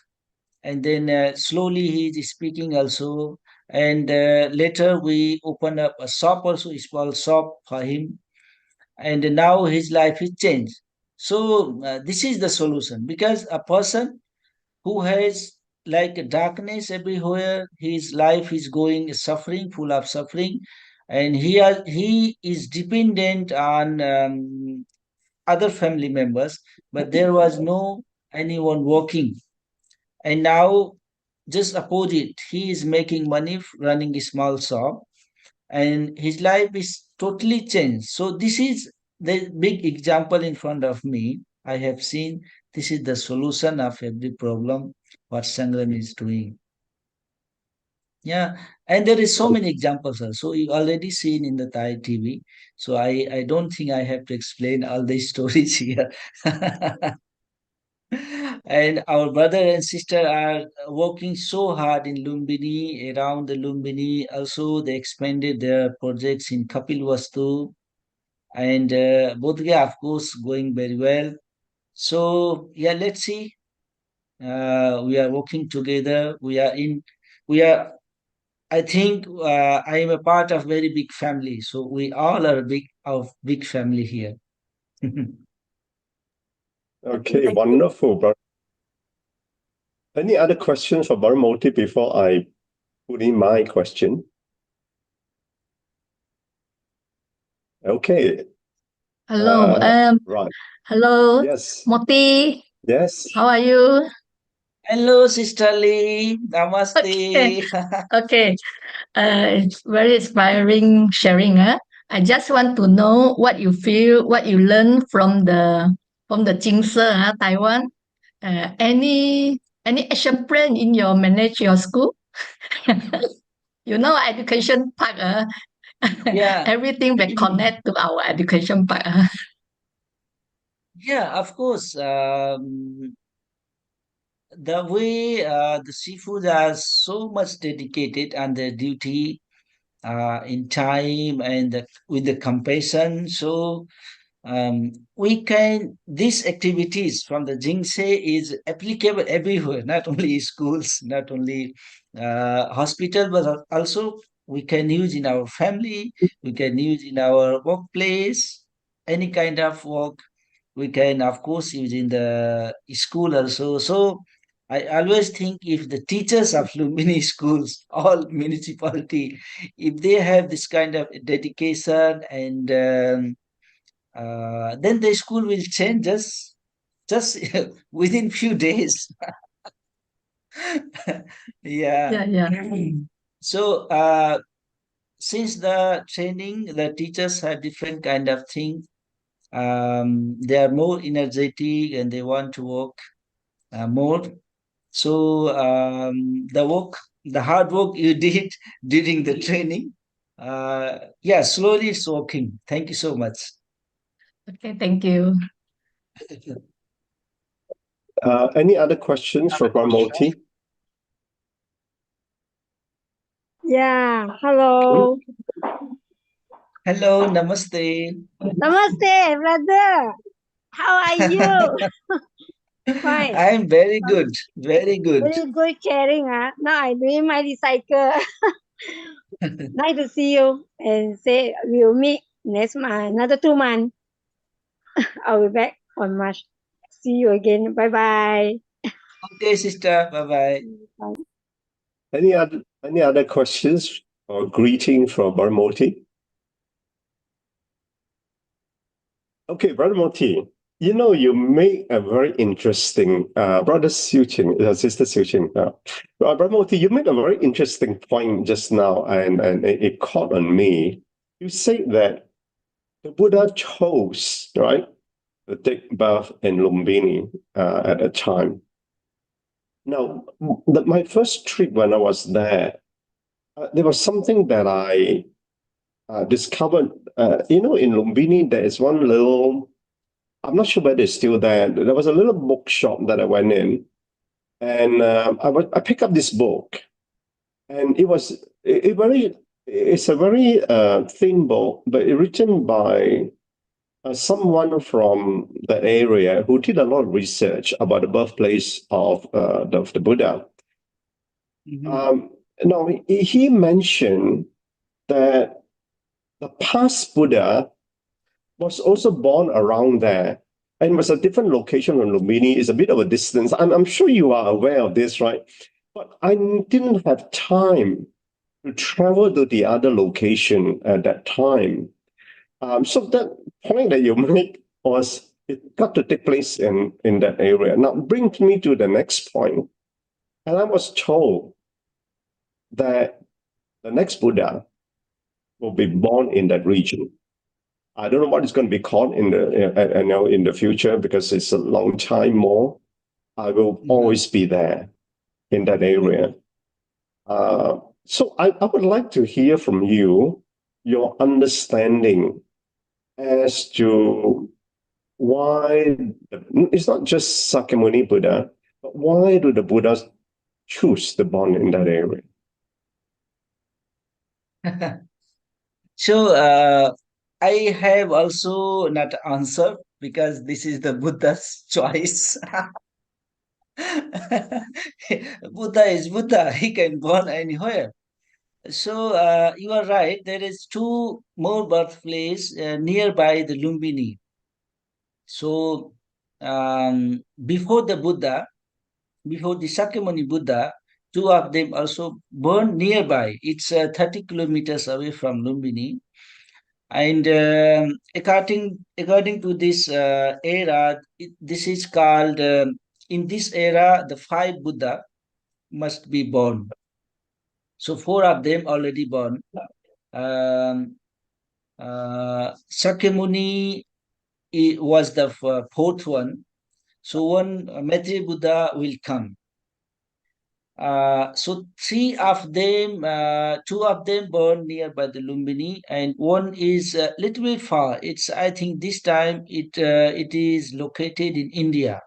and then slowly he is speaking also. And later we open up a shop also, a small shop for him, and now his life is changed. So this is the solution because a person who has like darkness everywhere, his life is going suffering, full of suffering, and he is dependent on other family members, but there was no anyone working. And now just opposite, he is making money running a small shop, and his life is totally changed. So this is the big example in front of me. I have seen this is the solution of every problem what Sangram is doing. Yeah, and there is so many examples also. You already seen in the Thai TV. So I don't think I have to explain all these stories here. And our brother and sister are working so hard in Lumbini, around the Lumbini. Also, they expanded their projects in Kapilwastu, and Bodhgaya, of course, going very well. So, yeah, let's see. We are working together. We are, I think I am a part of very big family. So we all are big family here. Okay, Thank you. wonderful, brother. Any other questions for Brother Moti before I put in my question? Okay, Hello, right. hello, Yes, Moti. yes. How are you? Hello, Sister Lee. Okay, Namaste. okay. It's very inspiring sharing. I just want to know what you feel, what you learn from the Jingse, Taiwan. Any action plan in your manage your school? Education part. Yeah. Everything will connect to our education part. Yeah, of course. The way the seafood are so much dedicated and their duty in time and with the compassion. So we can these activities from the Jingse is applicable everywhere, not only schools, not only hospital, but also we can use in our family, we can use in our workplace, any kind of work. We can of course use in the school also. So I always think if the teachers of Lumbini schools, all municipality, if they have this kind of dedication and then the school will change just within few days. Yeah. Yeah, yeah. So since the training, the teachers have different kind of thing. They are more energetic and they want to work more. So the hard work you did during the training, yeah, slowly it's working. Thank you so much. Okay, thank you. Any other questions for Moti? Yeah, hello. Hello, namaste. Namaste, brother. How are you? Fine. I'm very good, very good. Very good sharing. Now I'm doing my recycle. Nice to see you and say we'll meet next month, another 2 months. I'll be back on March. See you again. Bye bye. Okay, sister. Bye bye. Any other questions or greeting from Brother Moti? Okay, Brother Moti, you make a very interesting, Brother Su Ching, Sister Su Ching. Brother Moti, you made a very interesting point just now, and it caught on me. You say that the Buddha chose, right, to take birth in Lumbini at a time. Now, my first trip when I was there was something that I discovered. In Lumbini, there is one little, I'm not sure whether it's still there. There was a little bookshop that I went in, and I picked up this book, and it's a very thin book, but it's written by someone from the area who did a lot of research about the birthplace of the Buddha. Mhm. Now, he mentioned that the past Buddha was also born around there and was a different location from Lumbini. It's a bit of a distance. I'm sure you are aware of this, right? But I didn't have time to travel to the other location at that time. So that point that you make was it got to take place in that area. Now brings me to the next point. And I was told that the next Buddha will be born in that region. I don't know what it's going to be called in the future because it's a long time more. I will always be there in that area. So I would like to hear from you your understanding as to why it's not just Sakyamuni Buddha, but why do the Buddhas choose to born in that area? So I have also not answered because this is the Buddha's choice. Buddha is Buddha. He can born anywhere. So you are right. There is two more birthplace nearby the Lumbini. So before the Buddha, before the Sakyamuni Buddha, two of them also born nearby. It's 30 kilometers away from Lumbini. And according to this era, this is called in this era the five Buddha must be born. So four of them already born. Um, Sakyamuni was the fourth one. So one Maitreya Buddha will come. So three of them, two of them born nearby the Lumbini, and one is a little bit far. It's, I think this time it is located in India.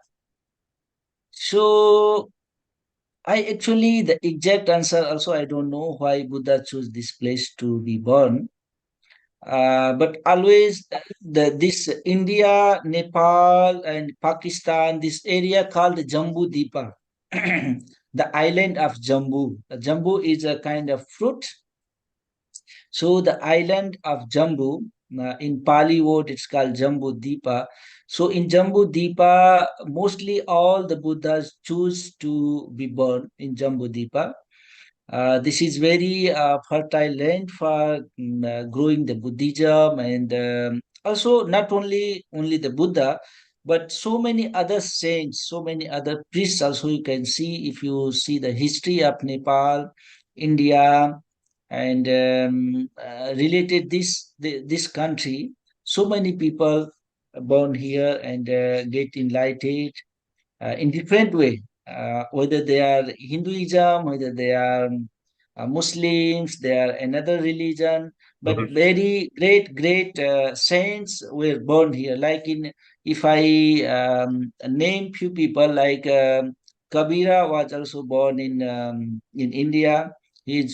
So I actually, the exact answer also I don't know why Buddha chose this place to be born. But always this India, Nepal, and Pakistan, this area called Jambu Deepa, the island of Jambu. Jambu is a kind of fruit. So the island of Jambu, in Pali word, it's called Jambu Deepa. So in Jambu Deepa, mostly all the Buddhas choose to be born in Jambu Deepa. This is very fertile land for growing the Buddhism, and also not only the Buddha, but so many other saints, so many other priests. Also, you can see if you see the history of Nepal, India, and related this country. So many people are born here and get enlightened in different way, whether they are Hinduism, whether they are Muslims, they are another religion, but Mhm. very great saints were born here. Like in, if I name few people like Kabira was also born in India. He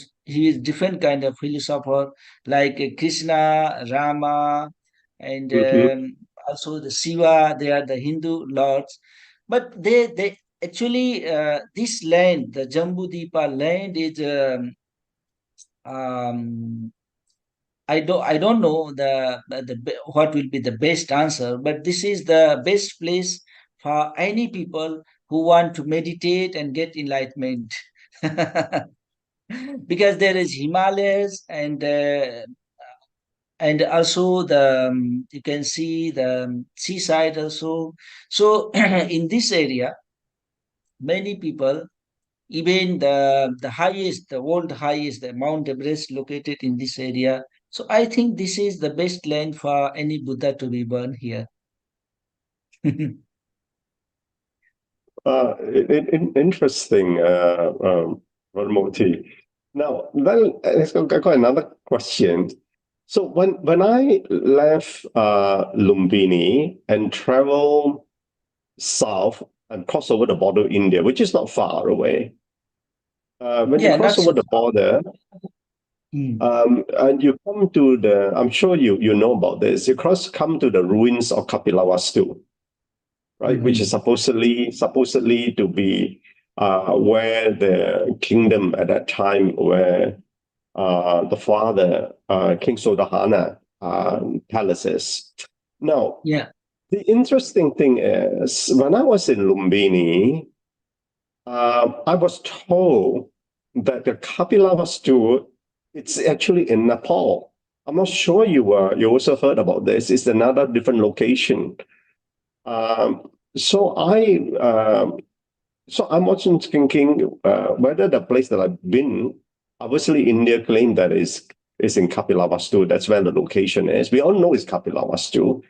is different kind of philosopher like Krishna, Rama, and Mhm. also the Shiva. They are the Hindu lords, but they actually this land, the Jambudipa land, is um, I don't know what will be the best answer, but this is the best place for any people who want to meditate and get enlightenment. Because there is Himalayas, and also the you can see the seaside also. So in this area, many people, even the highest, the world highest, the Mount Everest located in this area. So I think this is the best land for any Buddha to be born here. Interesting, Moti. Now, then I got another question. So when I left Lumbini and traveled south and crossed over the border of India, which is not far away, when you Yeah, cross not over so the far. border, Mm. and you come to the, I'm sure you know about this. You come to the ruins of Kapilavastu, right? Which is Mhm. supposedly to be where the kingdom at that time, where the father, King Sodahana, palaces. Now, Yeah, the interesting thing is, when I was in Lumbini, I was told that the Kapilavastu, it's actually in Nepal. I'm not sure you also heard about this. It's another different location. Um, so I so I'm also thinking whether the place that I've been, obviously India claimed that is in Kapilavastu. That's where the location is. We all know it's Kapilavastu,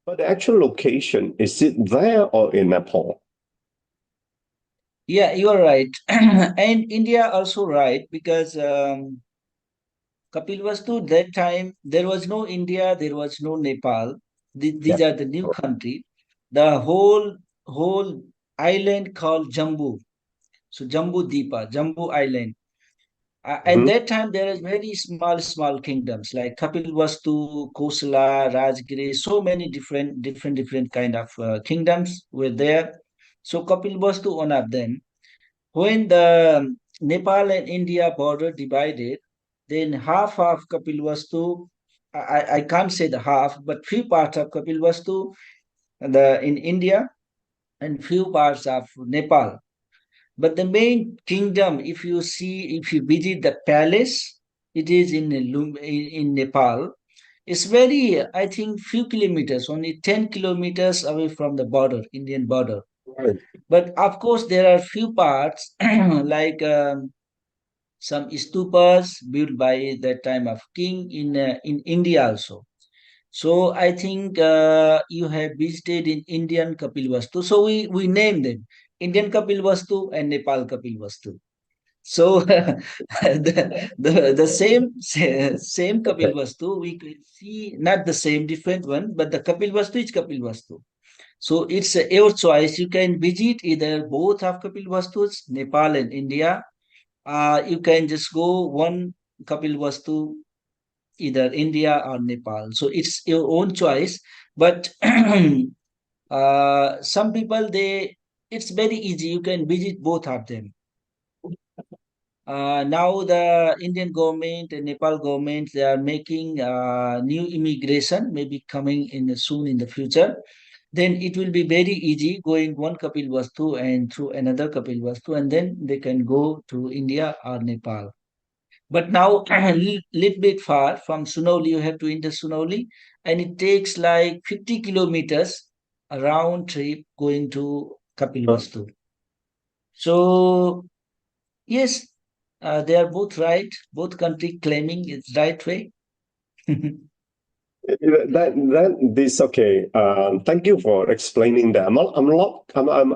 but the actual location, is it there or in Nepal? yeah, you are right. And India also right, because Kapilvastu, that time there was no India, there was no Nepal. Yeah. These are the new country. The whole island called Jambu. So Jambu Deepa, Jambu Island. At Mhm. that time, there is very small kingdoms like Kapilvastu, Kosala, Rajgiri. So many different kind of kingdoms were there. So Kapilvastu, one of them. When the Nepal and India border divided, then half of Kapilvastu, I can't say the half, but few parts of Kapilvastu, in India, and few parts of Nepal. But the main kingdom, if you see, if you visit the palace, it is in Nepal. It's very, I think, few kilometers, only 10 kilometers away from the border, Indian border. Right. But of course, there are few parts like some stupas built by that time of king in India also. So I think you have visited in Indian Kapilvastu. So we name them Indian Kapilvastu and Nepal Kapilvastu. So the same Kapil Vastu, we can see not the same different one, but the Kapil Vastu is Kapil Vastu. So it's your choice. You can visit either both of Kapil Vastus, Nepal and India. You can just go one Kapil Vastu, either India or Nepal. So it's your own choice. But some people, it's very easy. You can visit both of them. Now the Indian government and Nepal government, they are making new immigration, maybe coming in soon in the future. Then it will be very easy going one Kapil Vastu and through another Kapil Vastu, and then they can go to India or Nepal. But now little bit far from Sunauli, you have to enter Sunauli, and it takes like 50 kilometers a round trip going to Kapil Vastu. So yes, they are both right, both country claiming it's right way. This okay. Thank you for explaining that.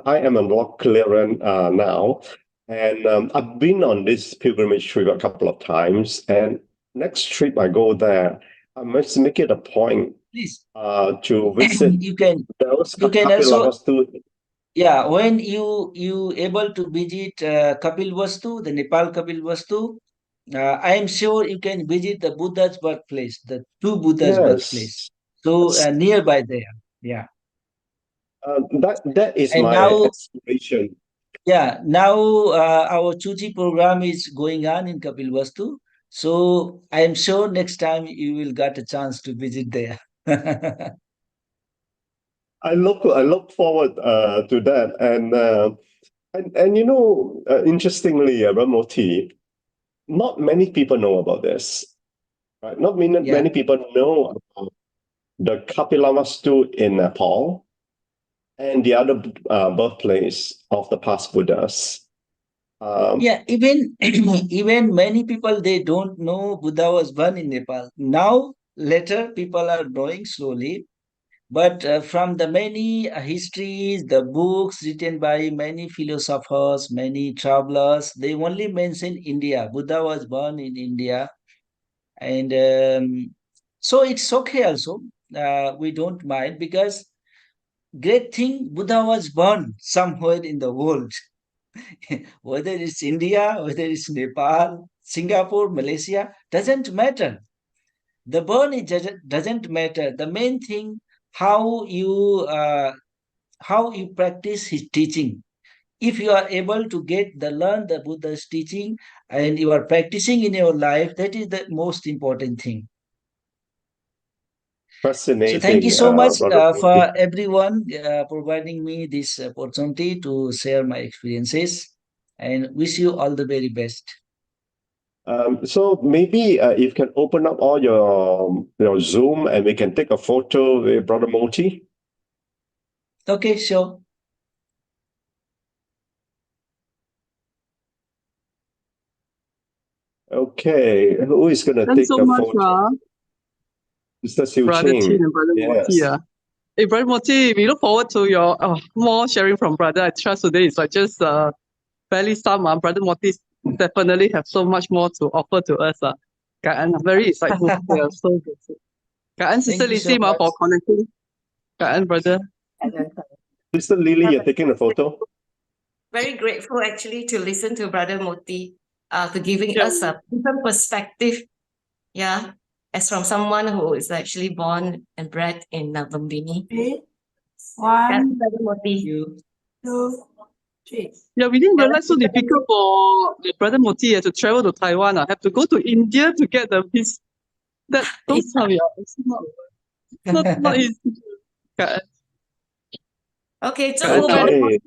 I am a lot clearer now, and I've been on this pilgrimage trip a couple of times. And next trip I go there, I must make it a point Please, to visit you can those you can Kapil also, Vastu. yeah, when you able to visit Kapil Vastu, the Nepal Kapil Vastu, I am sure you can visit the Buddha's birthplace, the two Buddha's birthplace. Yes, So nearby there, yeah. that is And my now, aspiration. yeah, now our Chuchi program is going on in Kapil Vastu. So I am sure next time you will get a chance to visit there. I look forward to that, and you know, interestingly, Moti, not many people know about this. Right? Not Yeah. many people know about the Kapilavastu in Nepal and the other birthplace of the past Buddhas. Yeah, even even many people, they don't know Buddha was born in Nepal. Now later people are knowing slowly, but from the many histories, the books written by many philosophers, many travelers, they only mention India. Buddha was born in India, and so it's okay also. We don't mind, because great thing, Buddha was born somewhere in the world. Whether it's India, whether it's Nepal, Singapore, Malaysia, doesn't matter. The burn it doesn't matter. The main thing, how you practice his teaching. If you are able to learn the Buddha's teaching and you are practicing in your life, that is the most important thing. So thank you Fascinating, so much Brother Moti. for everyone providing me this opportunity to share my experiences, and wish you all the very best. So maybe if you can open up all your Zoom and we can take a photo with Brother Moti. Okay, sure. Okay, who is going to Thanks take so a much, photo? Mr. Su Brother Chin Ching. and Brother Moti. Yes. Hey, Brother Moti, we look forward to your more sharing from Brother. I trust today is like just barely some. Brother Moti definitely have so much more to offer to us. I'm very excited. Yeah, so good. Sister Thank you so Lisi much. for connecting. Brother. Sister Lily, you're taking a photo? Very grateful actually to listen to Brother Moti, to giving us a different perspective. Yeah, as from someone who is actually born and bred in Lumbini. Okay. Yes, One, Brother Moti. You. 2, 3. Yeah, we didn't realize so difficult for the Brother Moti to travel to Taiwan. Have to go to India to get the visa. Those are it's not easy. Okay, Okay.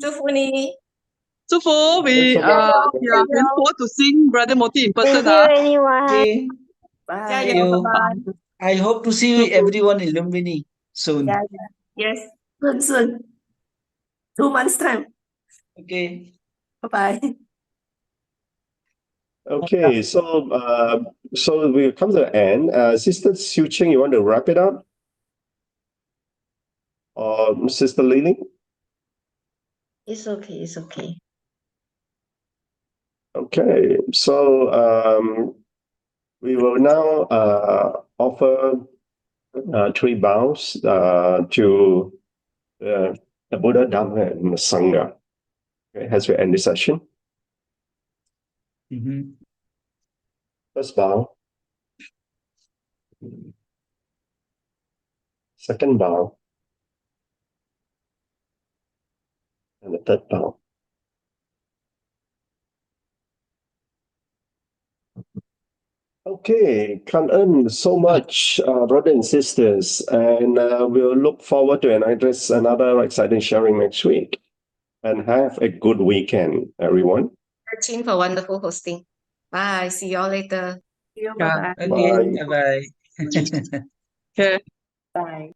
祝福你。So for we look forward to seeing Brother Moti in person. Thank you, anyone. Okay. Bye. See you. I hope to see you everyone in Lumbini soon. Yes. Soon. 2 months time. Okay. Bye-bye. Okay, so we come to the end. Sister Su Ching, you want to wrap it up? Or Sister Lily? It's okay. It's okay. Okay, so we will now offer 3 bows to the Buddha, Dhamma, and Sangha. Okay, as we end the session. Mhm. First bow. Second bow. And the third bow. Okay, can't earn so much, brothers and sisters, and we'll look forward to another exciting sharing next week. And have a good weekend, everyone. Chin for wonderful hosting. Bye. See you all later. See you. Yeah. Bye-bye. Okay, Bye. bye-bye. Okay. Bye.